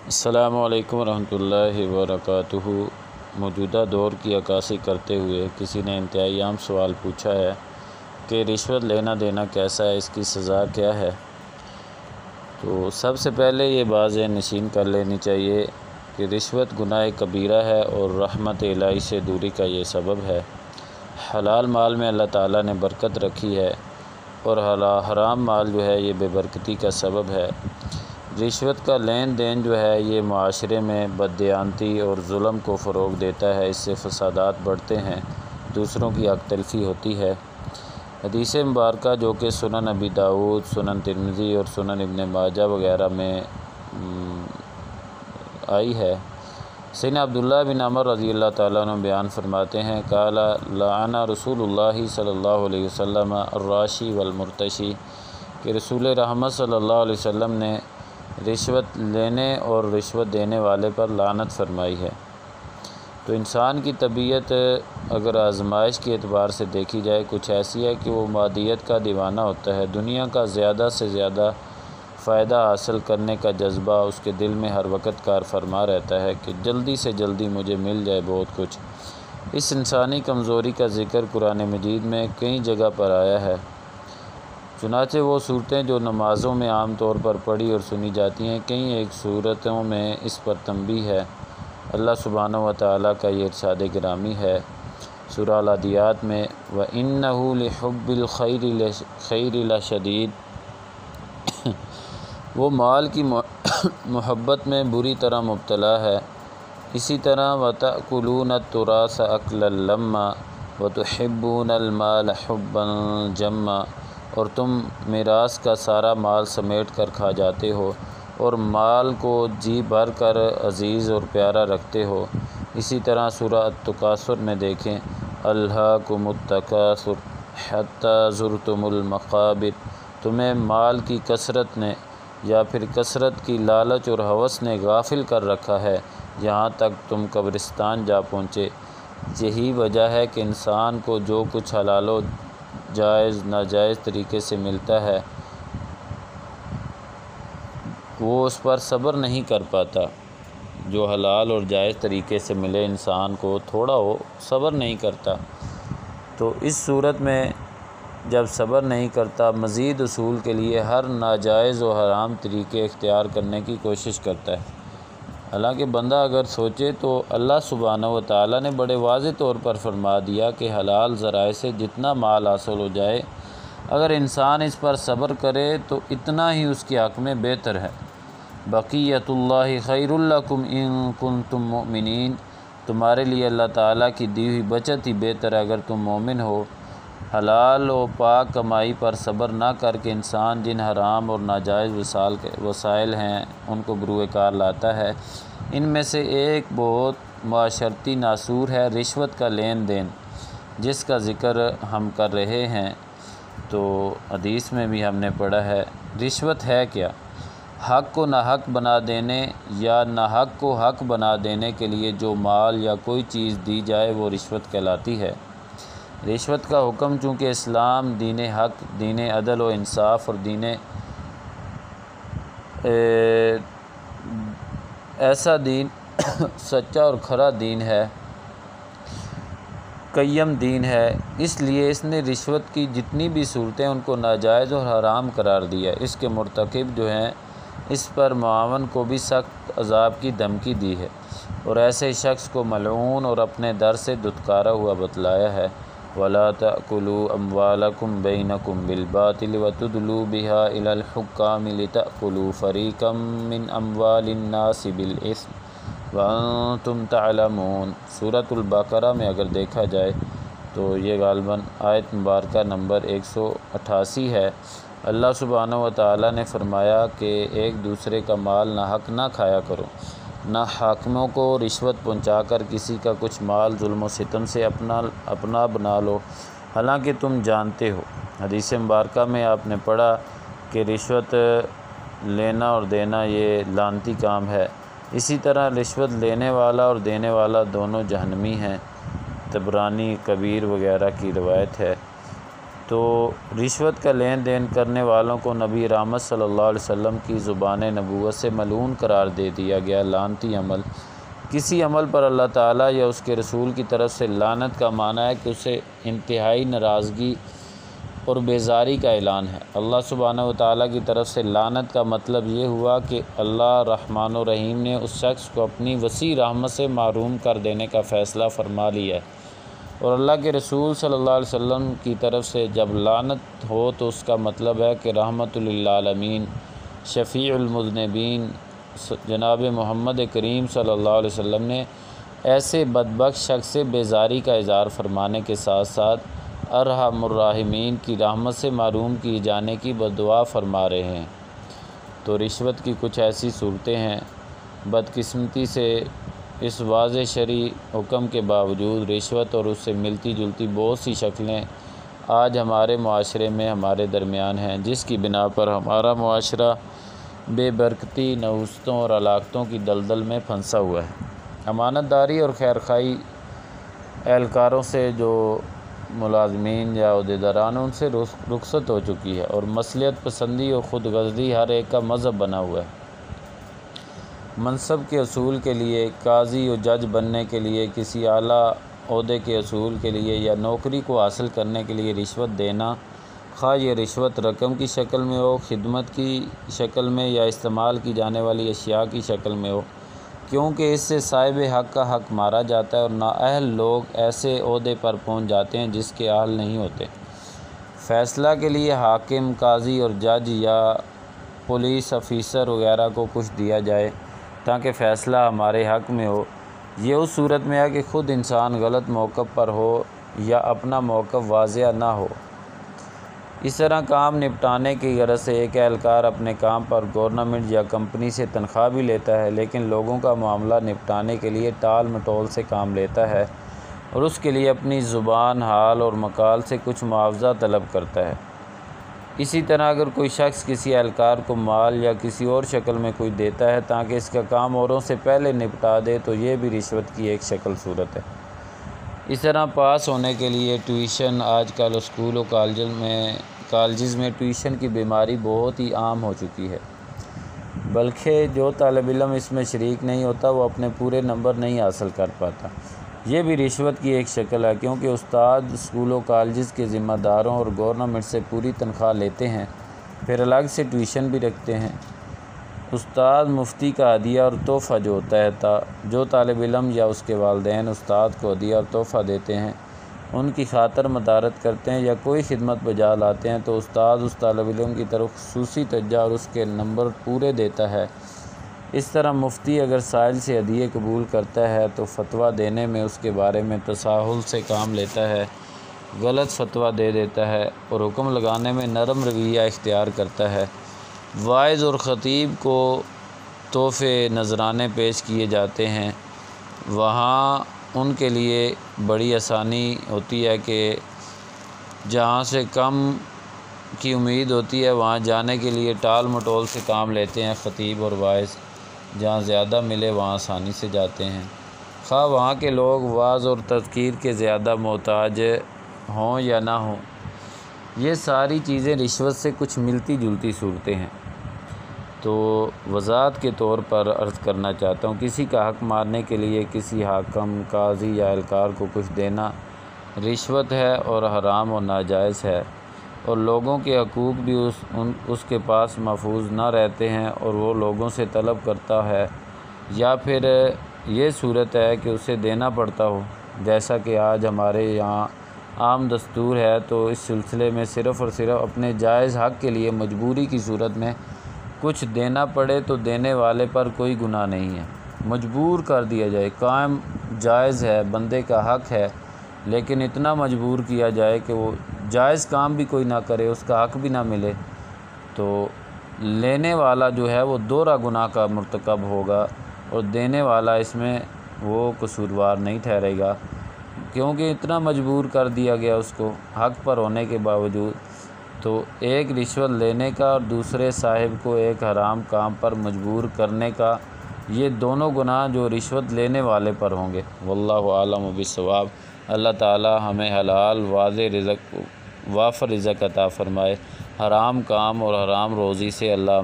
السلام علیکم ورحمۃ اللہ وبرکاتہ۔ موجودہ دور کی عکاسی کرتے ہوئے کسی نے انتہائی عام سوال پوچھا ہے کہ رشوت لینا دینا کیسا ہے، اس کی سزا کیا ہے؟ تو سب سے پہلے یہ بات ذہن نشین کر لینی چاہیے کہ رشوت گناہ کبیرہ ہے اور رحمت الہی سے دوری کا یہ سبب ہے۔ حلال مال میں اللہ تعالیٰ نے برکت رکھی ہے اور حرام مال جو ہے یہ بے برکتی کا سبب ہے۔ رشوت کا لین دین جو ہے یہ معاشرے میں بددیانتی اور ظلم کو فروغ دیتا ہے، اس سے فسادات بڑھتے ہیں، دوسروں کی حق تلفی ہوتی ہے۔ حدیث مبارکہ جو کہ سنن نبی داؤد، سنن ترمذی اور سنن ابن ماجہ وغیرہ میں آئی ہے، سیدنا عبداللہ بن عمر رضی اللہ تعالیٰ عنہ بیان فرماتے ہیں، قال لعن رسول اللہ صلی اللہ علیہ وسلم الراشی والمرتشی، کہ رسول رحمت صلی اللہ علیہ وسلم نے رشوت لینے اور رشوت دینے والے پر لعنت فرمائی ہے۔ تو انسان کی طبیعت اگر آزمائش کے اعتبار سے دیکھی جائے کچھ ایسی ہے کہ وہ مادیت کا دیوانہ ہوتا ہے، دنیا کا زیادہ سے زیادہ فائدہ حاصل کرنے کا جذبہ اس کے دل میں ہر وقت کار فرما رہتا ہے کہ جلدی سے جلدی مجھے مل جائے بہت کچھ۔ اس انسانی کمزوری کا ذکر قرآن مجید میں کئی جگہ پر آیا ہے، چنانچہ وہ صورتیں جو نمازوں میں عام طور پر پڑھی اور سنی جاتی ہیں، کئی ایک صورتوں میں اس پر تنبیہ ہے۔ اللہ سبحانہ و تعالیٰ کا یہ ارشاد گرامی ہے سورہ العادیات میں، وَإِنَّهُ لِحُبِّ الْخَيْرِ لَشَدِيدٌ، وہ مال کی محبت میں بری طرح مبتلا ہے۔ اسی طرح وَتَأْكُلُونَ التُّرَاثَ أَكْلًا لَمًّا وَتُحِبُّونَ الْمَالَ حُبًّا جَمًّا، اور تم میراث کا سارا مال سمیٹ کر کھا جاتے ہو اور مال کو جی بھر کر عزیز اور پیارا رکھتے ہو۔ اسی طرح سورہ التکاثر میں دیکھیں، الہاکم التکاثر حتی زرتم المقابر، تمہیں مال کی کثرت نے یا پھر کثرت کی لالچ اور ہوس نے غافل کر رکھا ہے، یہاں تک تم قبرستان جا پہنچے۔ یہی وجہ ہے کہ انسان کو جو کچھ حلال و جائز ناجائز طریقے سے ملتا ہے وہ اس پر صبر نہیں کر پاتا۔ جو حلال اور جائز طریقے سے ملے انسان کو تھوڑا ہو صبر نہیں کرتا، تو اس صورت میں جب صبر نہیں کرتا مزید اصول کے لیے ہر ناجائز و حرام طریقے اختیار کرنے کی کوشش کرتا ہے۔ حالانکہ بندہ اگر سوچے تو اللہ سبحانہ و تعالیٰ نے بڑے واضح طور پر فرما دیا کہ حلال ذرائع سے جتنا مال حاصل ہو جائے اگر انسان اس پر صبر کرے تو اتنا ہی اس کے حق میں بہتر ہے۔ بقیت اللہ خیر لکم ان کنتم مؤمنین، تمہارے لیے اللہ تعالیٰ کی دی ہوئی بچت ہی بہتر ہے اگر تم مومن ہو۔ حلال و پاک کمائی پر صبر نہ کر کے انسان جن حرام اور ناجائز وسائل ہیں ان کو بروئے کار لاتا ہے۔ ان میں سے ایک بہت معاشرتی ناسور ہے رشوت کا لین دین، جس کا ذکر ہم کر رہے ہیں۔ تو حدیث میں بھی ہم نے پڑھا ہے، رشوت ہے کیا؟ حق کو ناحق بنا دینے یا ناحق کو حق بنا دینے کے لیے جو مال یا کوئی چیز دی جائے وہ رشوت کہلاتی ہے۔ رشوت کا حکم چونکہ اسلام دین حق، دین عدل و انصاف اور دین ایسا دین سچا اور کھرا دین ہے، قیم دین ہے، اس لیے اس نے رشوت کی جتنی بھی صورتیں ان کو ناجائز اور حرام قرار دیا۔ اس کے مرتکب جو ہیں اس پر معاون کو بھی سخت عذاب کی دھمکی دی ہے اور ایسے شخص کو ملعون اور اپنے در سے دھتکارا ہوا بتلایا ہے۔ وَلَا تَأْكُلُوا أَمْوَالَكُمْ بَيْنَكُمْ بِالْبَاطِلِ وَتُدْلُوا بِهَا إِلَى الْحُكَّامِ لِتَأْكُلُوا فَرِيقًا مِّنْ أَمْوَالِ النَّاسِ بِالْإِثْمِ وَأَنْتُمْ تَعْلَمُونَ۔ سورۃ البقرہ میں اگر دیکھا جائے تو یہ غالباً آیت مبارکہ نمبر 188 ہے۔ اللہ سبحانہ و تعالیٰ نے فرمایا کہ ایک دوسرے کا مال ناحق نہ کھایا کرو، نہ حاکموں کو رشوت پہنچا کر کسی کا کچھ مال ظلم و ستم سے اپنا بنا لو، حالانکہ تم جانتے ہو۔ حدیث مبارکہ میں آپ نے پڑھا کہ رشوت لینا اور دینا یہ لعنتی کام ہے۔ اسی طرح رشوت لینے والا اور دینے والا دونوں جہنمی ہیں، طبرانی کبیر وغیرہ کی روایت ہے۔ تو رشوت کا لین دین کرنے والوں کو نبی رحمت صلی اللہ علیہ وسلم کی زبان نبوت سے ملعون قرار دے دیا گیا۔ لعنتی عمل، کسی عمل پر اللہ تعالیٰ یا اس کے رسول کی طرف سے لعنت کا معنی ہے کہ اسے انتہائی ناراضگی اور بیزاری کا اعلان ہے۔ اللہ سبحانہ و تعالیٰ کی طرف سے لعنت کا مطلب یہ ہوا کہ اللہ رحمٰن و رحیم نے اس شخص کو اپنی وسیع رحمت سے محروم کر دینے کا فیصلہ فرما لیا ہے، اور اللہ کے رسول صلی اللہ علیہ وسلم کی طرف سے جب لعنت ہو تو اس کا مطلب ہے کہ رحمت للعالمین شفیع المذنبین جناب محمد کریم صلی اللہ علیہ وسلم نے ایسے بدبخت شخص سے بیزاری کا اظہار فرمانے کے ساتھ ساتھ ارحم الراحمین کی رحمت سے محروم کیے جانے کی بددعا فرما رہے ہیں۔ تو رشوت کی کچھ ایسی صورتیں ہیں۔ بدقسمتی سے اس واضح شرعی حکم کے باوجود رشوت اور اس سے ملتی جلتی بہت سی شکلیں آج ہمارے معاشرے میں ہمارے درمیان ہیں، جس کی بنا پر ہمارا معاشرہ بے برکتی، نحوستوں اور ہلاکتوں کی دلدل میں پھنسا ہوا ہے۔ امانت داری اور خیرخواہی اہلکاروں سے جو ملازمین یا عہدیداران ان سے رخصت ہو چکی ہے، اور مصلحت پسندی اور خود غرضی ہر ایک کا مذہب بنا ہوا ہے۔ منصب کے حصول کے لیے، قاضی اور جج بننے کے لیے، کسی اعلیٰ عہدے کے حصول کے لیے یا نوکری کو حاصل کرنے کے لیے رشوت دینا، خواہ یہ رشوت رقم کی شکل میں ہو، خدمت کی شکل میں یا استعمال کی جانے والی اشیاء کی شکل میں ہو، کیونکہ اس سے صاحب حق کا حق مارا جاتا ہے اور نااہل لوگ ایسے عہدے پر پہنچ جاتے ہیں جس کے اہل نہیں ہوتے۔ فیصلہ کے لیے حاکم، قاضی اور جج یا پولیس افیسر وغیرہ کو کچھ دیا جائے تاکہ فیصلہ ہمارے حق میں ہو، یہ اس صورت میں ہے کہ خود انسان غلط موقف پر ہو یا اپنا موقف واضح نہ ہو۔ اس طرح کام نپٹانے کی غرض سے ایک اہلکار اپنے کام پر گورنمنٹ یا کمپنی سے تنخواہ بھی لیتا ہے، لیکن لوگوں کا معاملہ نپٹانے کے لیے ٹال مٹول سے کام لیتا ہے اور اس کے لیے اپنی زبان، حال اور مقال سے کچھ معاوضہ طلب کرتا ہے۔ اسی طرح اگر کوئی شخص کسی اہلکار کو مال یا کسی اور شکل میں کوئی دیتا ہے تاکہ اس کا کام اوروں سے پہلے نپٹا دے تو یہ بھی رشوت کی ایک شکل صورت ہے۔ اس طرح پاس ہونے کے لیے ٹیوشن، آج کل اسکول و کالجز میں ٹیوشن کی بیماری بہت ہی عام ہو چکی ہے، بلکہ جو طالب علم اس میں شریک نہیں ہوتا وہ اپنے پورے نمبر نہیں حاصل کر پاتا۔ یہ بھی رشوت کی ایک شکل ہے، کیونکہ استاد اسکول و کالجز کے ذمہ داروں اور گورنمنٹ سے پوری تنخواہ لیتے ہیں، پھر الگ سے ٹیوشن بھی رکھتے ہیں۔ استاد مفتی کا ہدیہ اور تحفہ جو ہوتا ہے، جو طالب علم یا اس کے والدین استاد کو ہدیہ اور تحفہ دیتے ہیں، ان کی خاطر مدارت کرتے ہیں یا کوئی خدمت بجا لاتے ہیں، تو استاد اس طالب علم کی طرف خصوصی توجہ اور اس کے نمبر پورے دیتا ہے۔ اس طرح مفتی اگر سائل سے ہدیے قبول کرتا ہے تو فتویٰ دینے میں اس کے بارے میں تساہل سے کام لیتا ہے، غلط فتویٰ دے دیتا ہے اور حکم لگانے میں نرم رویہ اختیار کرتا ہے۔ واعظ اور خطیب کو تحفے، نذرانے پیش کیے جاتے ہیں، وہاں ان کے لیے بڑی آسانی ہوتی ہے کہ جہاں سے کم کی امید ہوتی ہے وہاں جانے کے لیے ٹال مٹول سے کام لیتے ہیں خطیب اور واعظ، جہاں زیادہ ملے وہاں آسانی سے جاتے ہیں، خواہ وہاں کے لوگ واعظ اور تذکیر کے زیادہ محتاج ہوں یا نہ ہوں۔ یہ ساری چیزیں رشوت سے کچھ ملتی جلتی صورتیں ہیں۔ تو وضاحت کے طور پر عرض کرنا چاہتا ہوں، کسی کا حق مارنے کے لیے کسی حاکم، قاضی یا اہلکار کو کچھ دینا رشوت ہے اور حرام و ناجائز ہے، اور لوگوں کے حقوق بھی اس کے پاس محفوظ نہ رہتے ہیں اور وہ لوگوں سے طلب کرتا ہے، یا پھر یہ صورت ہے کہ اسے دینا پڑتا ہو، جیسا کہ آج ہمارے یہاں عام دستور ہے۔ تو اس سلسلے میں صرف اور صرف اپنے جائز حق کے لیے مجبوری کی صورت میں کچھ دینا پڑے تو دینے والے پر کوئی گناہ نہیں ہے، مجبور کر دیا جائے، قائم جائز ہے، بندے کا حق ہے، لیکن اتنا مجبور کیا جائے کہ وہ جائز کام بھی کوئی نہ کرے، اس کا حق بھی نہ ملے، تو لینے والا جو ہے وہ دوہرا گناہ کا مرتکب ہوگا اور دینے والا اس میں وہ قصوروار نہیں ٹھہرے گا، کیونکہ اتنا مجبور کر دیا گیا اس کو حق پر ہونے کے باوجود۔ تو ایک رشوت لینے کا اور دوسرے صاحب کو ایک حرام کام پر مجبور کرنے کا، یہ دونوں گناہ جو رشوت لینے والے پر ہوں گے۔ واللہ اعلم بالصواب۔ اللہ تعالی ہمیں حلال واضح رزق وافر رزق عطا فرمائے۔ حرام کام اور حرام روزی سے اللہ